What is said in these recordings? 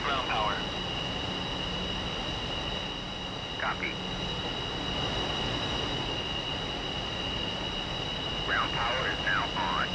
ground power. Copy. Ground power is now on.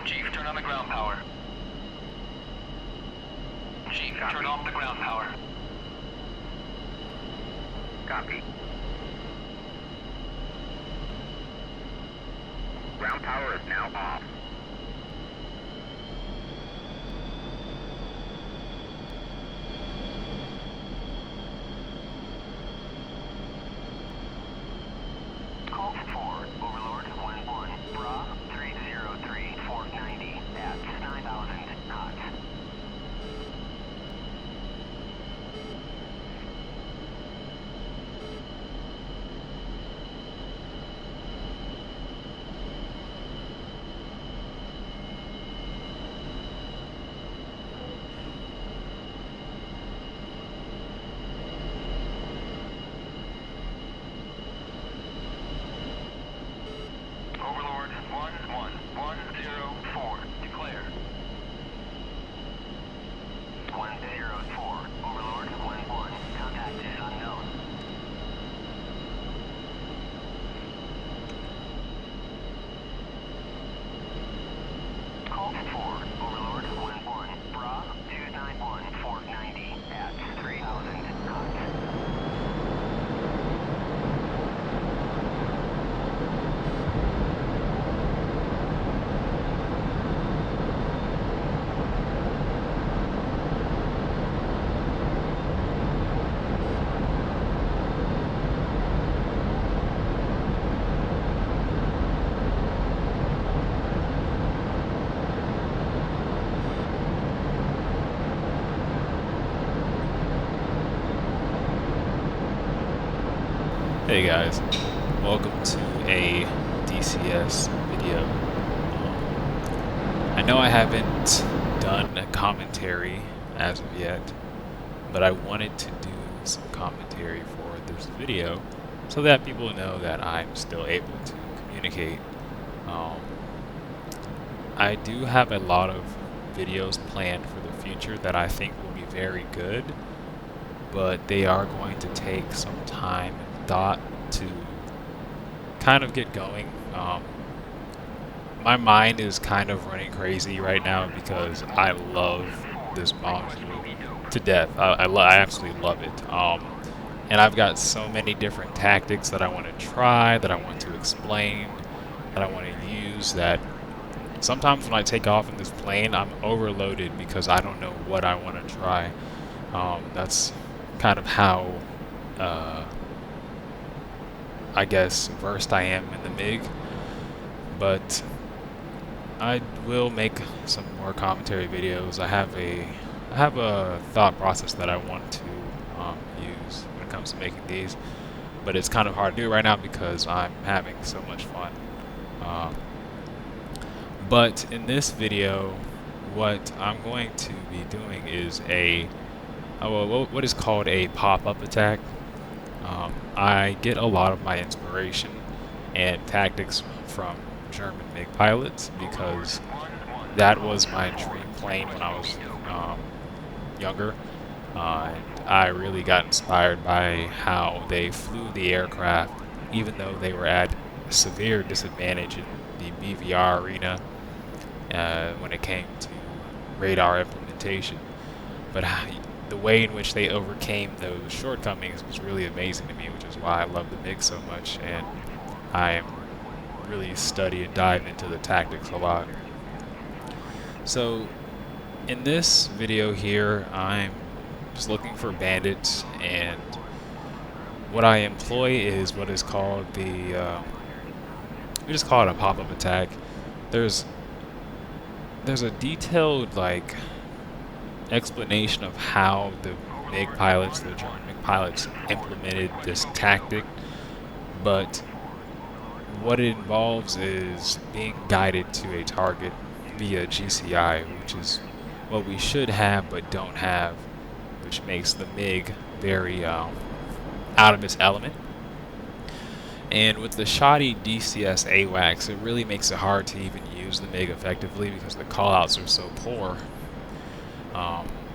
Chief, turn on the ground power. Chief, Copy. turn off the ground power. Copy. Ground power is now off. Call 4, Overlord 1-1, Bra 303, 490 at 9,000 knots. Hey guys, welcome to a DCS video. I know I haven't done a commentary as of yet, but I wanted to do some commentary for this video so that people know that I'm still able to communicate. I do have a lot of videos planned for the future that I think will be very good, but they are going to take some time and thought to kind of get going. My mind is kind of running crazy right now because I love this module to death. I absolutely love it. And I've got so many different tactics that I want to try, that I want to explain, that I want to use, that sometimes when I take off in this plane, I'm overloaded because I don't know what I want to try. That's kind of how, I guess, versed I am in the MiG. But I will make some more commentary videos. I have a thought process that I want to use when it comes to making these, but it's kind of hard to do right now because I'm having so much fun. But in this video, what I'm going to be doing is what is called a pop-up attack. I get a lot of my inspiration and tactics from German MiG pilots because that was my dream plane when I was younger. And I really got inspired by how they flew the aircraft, even though they were at a severe disadvantage in the BVR arena when it came to radar implementation. But the way in which they overcame those shortcomings was really amazing to me, which is why I love the MiG so much, and I really study and dive into the tactics a lot. So in this video here, I'm just looking for bandits, and what I employ is what is called we just call it a pop-up attack. There's a detailed explanation of how the MiG pilots, the German MiG pilots, implemented this tactic, but what it involves is being guided to a target via GCI, which is what we should have but don't have, which makes the MiG very out of its element. And with the shoddy DCS AWACS, it really makes it hard to even use the MiG effectively because the callouts are so poor,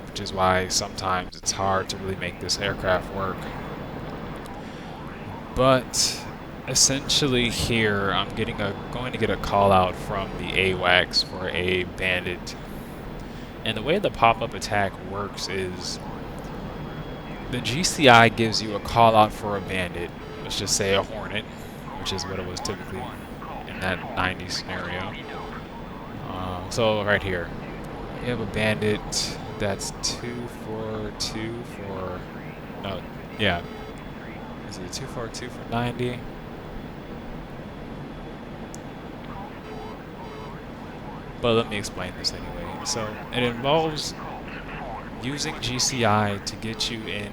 which is why sometimes it's hard to really make this aircraft work. But essentially here, I'm going to get a call out from the AWACS for a bandit. And the way the pop-up attack works is the GCI gives you a call out for a bandit. Let's just say a Hornet, which is what it was typically in that 90s scenario. So right here, you have a bandit that's 242 for, no, yeah. Is it 242 for 90? But let me explain this anyway. So it involves using GCI to get you in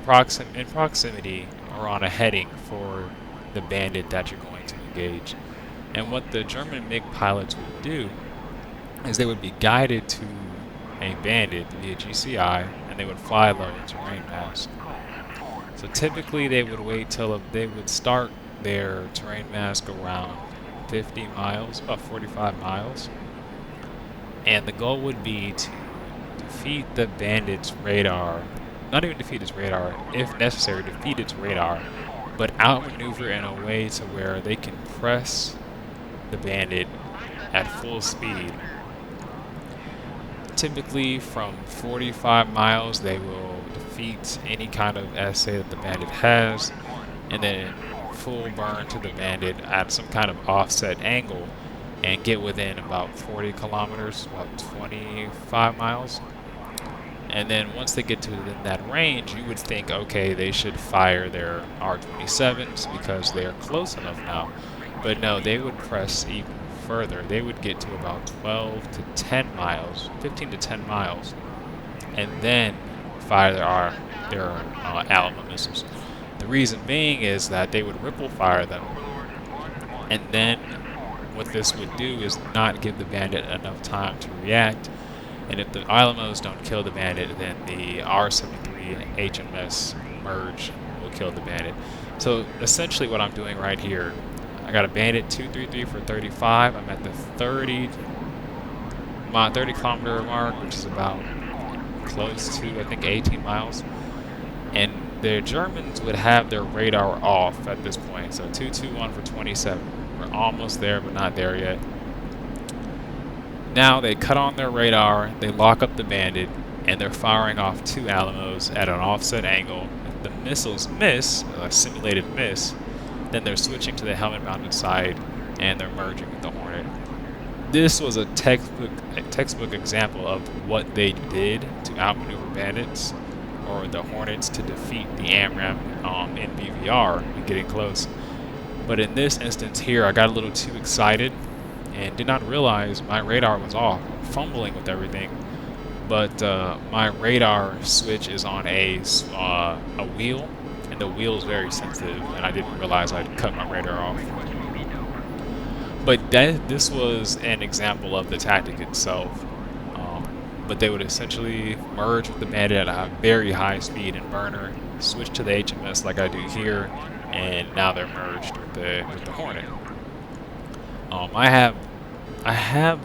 proximity or on a heading for the bandit that you're going to engage. And what the German MiG pilots would do is they would be guided to a bandit via GCI, and they would fly low in terrain mask. So typically they would wait till they would start their terrain mask around 50 miles, about 45 miles. And the goal would be to defeat the bandit's radar, not even defeat its radar, if necessary, defeat its radar, but outmaneuver in a way to where they can press the bandit at full speed. Typically from 45 miles, they will defeat any kind of essay that the bandit has, and then full burn to the bandit at some kind of offset angle and get within about 40 kilometers, about 25 miles. And then once they get to within that range, you would think, okay, they should fire their R-27s because they are close enough now. But no, they would press even further. They would get to about 12 to 10 miles, 15 to 10 miles, and then fire their Alamo missiles. The reason being is that they would ripple fire them, and then what this would do is not give the bandit enough time to react. And if the ILMOs don't kill the bandit, then the R-73 HMS merge will kill the bandit. So essentially what I'm doing right here, I got a bandit 233 for 35. I'm at the 30 kilometer mark, which is about close to, I think, 18 miles. And the Germans would have their radar off at this point. So 221 for 27. We're almost there, but not there yet. Now they cut on their radar, they lock up the bandit, and they're firing off 2 Alamos at an offset angle. If the missiles miss, a simulated miss, then they're switching to the helmet-mounted side, and they're merging with the Hornet. This was a textbook example of what they did to outmaneuver bandits, or the Hornets to defeat the AMRAAM in BVR and getting close. But in this instance here, I got a little too excited and did not realize my radar was off, fumbling with everything. But my radar switch is on a wheel, and the wheel is very sensitive, and I didn't realize I'd cut my radar off. But this was an example of the tactic itself. But they would essentially merge with the bandit at a very high speed and burner, switch to the HMS like I do here, and now they're merged with the Hornet. I have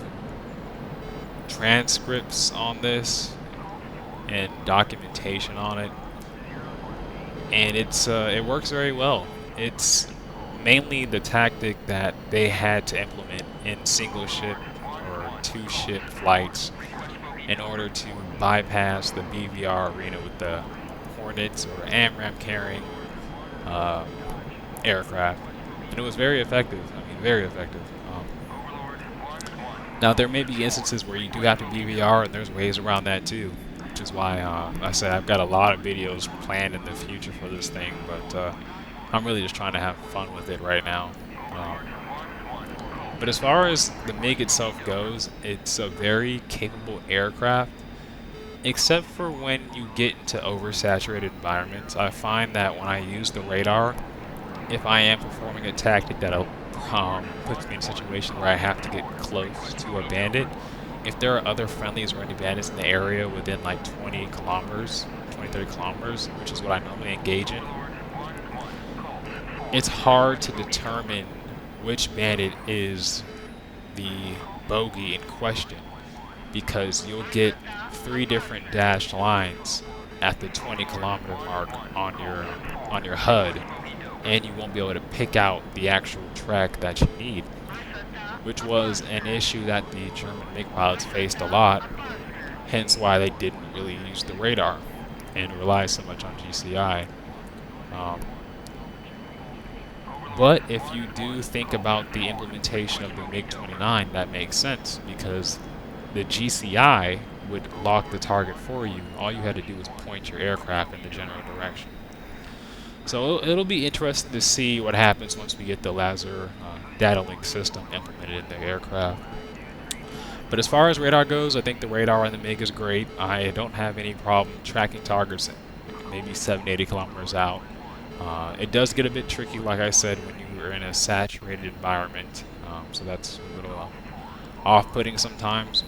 transcripts on this and documentation on it, and it works very well. It's mainly the tactic that they had to implement in single ship or 2 ship flights in order to bypass the BVR arena with the Hornets or AMRAAM carrying aircraft, and it was very effective. I mean, very effective. Now there may be instances where you do have to BVR, and there's ways around that too, which is why I said I've got a lot of videos planned in the future for this thing, but I'm really just trying to have fun with it right now. But as far as the MiG itself goes, it's a very capable aircraft, except for when you get into oversaturated environments. I find that when I use the radar, if I am performing a tactic that puts me in a situation where I have to get close to a bandit, if there are other friendlies or any bandits in the area within like 20 kilometers, 20-30 kilometers, which is what I normally engage in, it's hard to determine which bandit is the bogey in question, because you'll get 3 different dashed lines at the 20-kilometer mark on your HUD, and you won't be able to pick out the actual track that you need, which was an issue that the German MiG pilots faced a lot, hence why they didn't really use the radar and rely so much on GCI. But if you do think about the implementation of the MiG-29, that makes sense, because the GCI would lock the target for you. All you had to do was point your aircraft in the general direction. So it'll be interesting to see what happens once we get the laser data link system implemented in the aircraft. But as far as radar goes, I think the radar on the MiG is great. I don't have any problem tracking targets maybe 70-80 kilometers out. It does get a bit tricky, like I said, when you are in a saturated environment, so that's a little off-putting sometimes.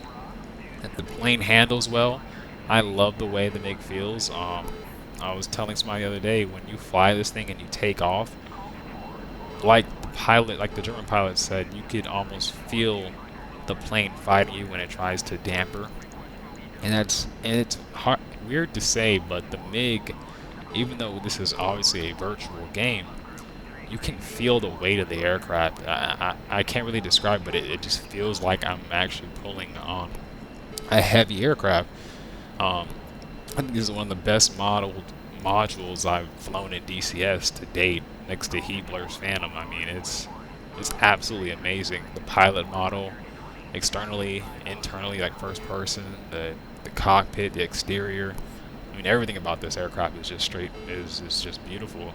And the plane handles well. I love the way the MiG feels. I was telling somebody the other day, when you fly this thing and you take off, like the German pilot said, you could almost feel the plane fighting you when it tries to damper. And it's weird to say, but the MiG, even though this is obviously a virtual game, you can feel the weight of the aircraft. I can't really describe it, but it just feels like I'm actually pulling on a heavy aircraft. I think this is one of the best modules I've flown in DCS to date, next to Heebler's Phantom. I mean, it's absolutely amazing. The pilot model, externally, internally, like first person, the cockpit, the exterior. I mean, everything about this aircraft is just is just beautiful.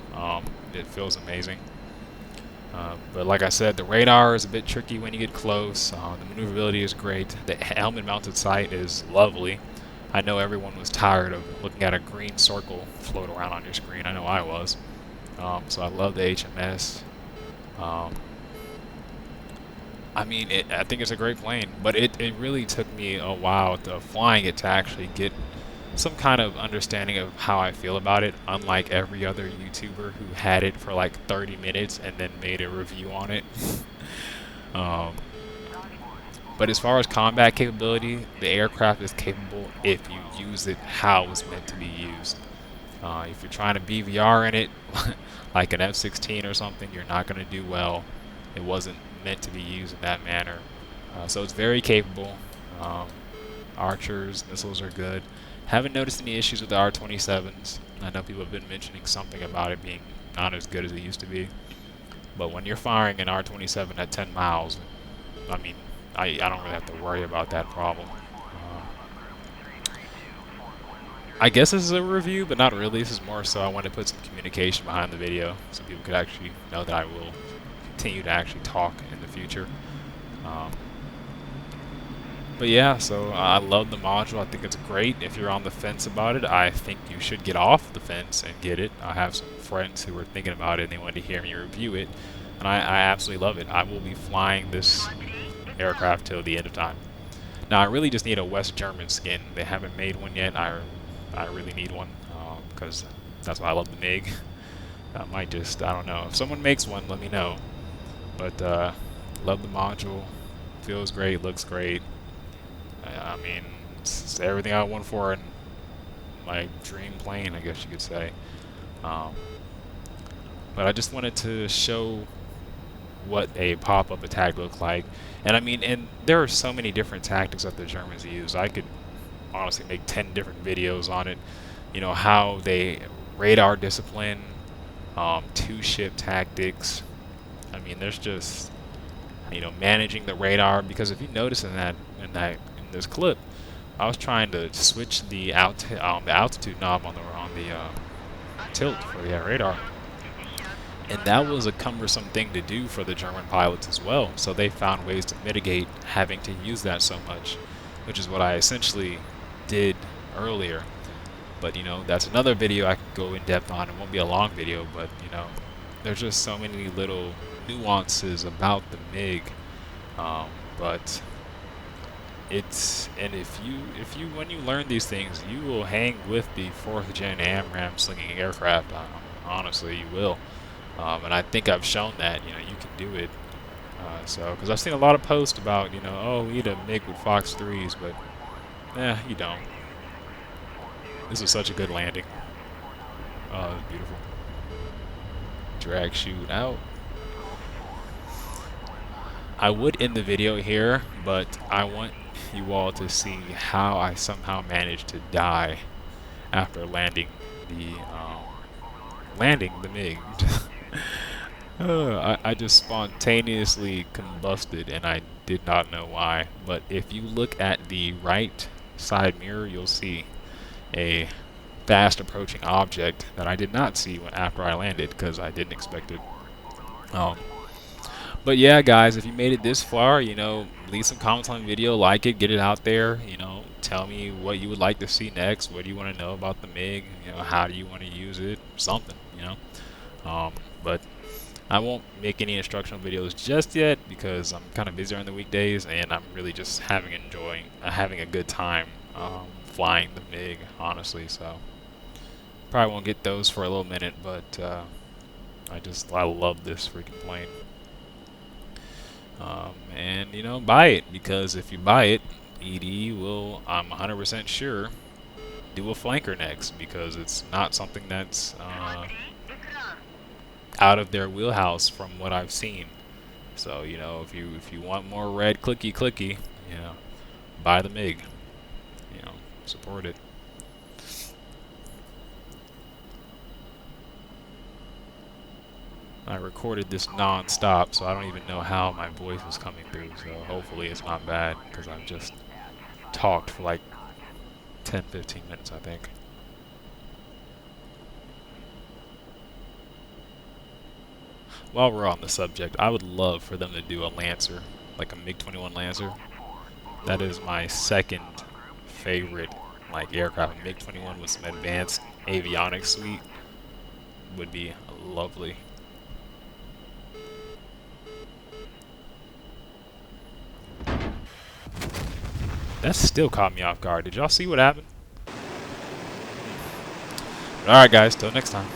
It feels amazing. But like I said, the radar is a bit tricky when you get close. The maneuverability is great. The helmet-mounted sight is lovely. I know everyone was tired of looking at a green circle float around on your screen. I know I was. So I love the HMS. Um, I mean, I think it's a great plane, but it really took me a while to flying it to actually get some kind of understanding of how I feel about it, unlike every other YouTuber who had it for like 30 minutes and then made a review on it. um, but as far as combat capability, the aircraft is capable if you use it how it's meant to be used. If you're trying to BVR in it, like an F-16 or something, you're not going to do well. It wasn't meant to be used in that manner. So it's very capable. Um, Archers, missiles are good. Haven't noticed any issues with the R-27s. I know people have been mentioning something about it being not as good as it used to be. But when you're firing an R-27 at 10 miles, I mean, I don't really have to worry about that problem. I guess this is a review, but not really. This is more so I wanted to put some communication behind the video so people could actually know that I will continue to actually talk in the future. Um, But yeah, so I love the module. I think it's great. If you're on the fence about it, I think you should get off the fence and get it. I have some friends who were thinking about it and they wanted to hear me review it, and I absolutely love it. I will be flying this aircraft till the end of time. Now, I really just need a West German skin. They haven't made one yet. I really need one because that's why I love the MiG. I might just, I don't know. If someone makes one, let me know. But love the module. Feels great, looks great. I mean, it's everything I want for in my dream plane, I guess you could say. But I just wanted to show what a pop-up attack looked like. And I mean, and there are so many different tactics that the Germans use. I could honestly make 10 different videos on it. You know, how they radar discipline, two-ship tactics. I mean, there's just, you know, managing the radar, because if you notice in this clip, I was trying to switch the altitude knob on the tilt for the radar, and that was a cumbersome thing to do for the German pilots as well. So they found ways to mitigate having to use that so much, which is what I essentially did earlier. But you know, that's another video I could go in depth on. It won't be a long video, but you know, there's just so many little nuances about the MiG. But if you when you learn these things, you will hang with the 4th gen AMRAAM slinging aircraft. Honestly, you will. And I think I've shown that, you know, you can do it. So, because I've seen a lot of posts about, you know, oh, we need a MiG with Fox 3s, but you don't. This was such a good landing. Oh, it was beautiful. Drag chute out. I would end the video here, but I want you all to see how I somehow managed to die after landing the MiG. I just spontaneously combusted, and I did not know why. But if you look at the right side mirror, you'll see a fast approaching object that I did not see after I landed, because I didn't expect it. But yeah, guys, if you made it this far, you know, leave some comments on the video, like it, get it out there, you know, tell me what you would like to see next, what do you want to know about the MiG, you know, how do you want to use it, something, you know. But I won't make any instructional videos just yet because I'm kind of busy on the weekdays, and I'm really just having a good time flying the MiG, honestly. So probably won't get those for a little minute, but I love this freaking plane. And you know, buy it, because if you buy it, ED will, I'm 100% sure, do a flanker next, because it's not something that's out of their wheelhouse from what I've seen. So you know, if you want more red clicky, you know, buy the MiG. You know, support it. I recorded this non-stop, so I don't even know how my voice was coming through, so hopefully it's not bad, because I've just talked for like 10-15 minutes, I think. While we're on the subject, I would love for them to do a Lancer, like a MiG-21 Lancer. That is my second favorite like aircraft. A MiG-21 with some advanced avionics suite would be Lovely. That still caught me off guard. Did y'all see what happened? Alright guys, till next time.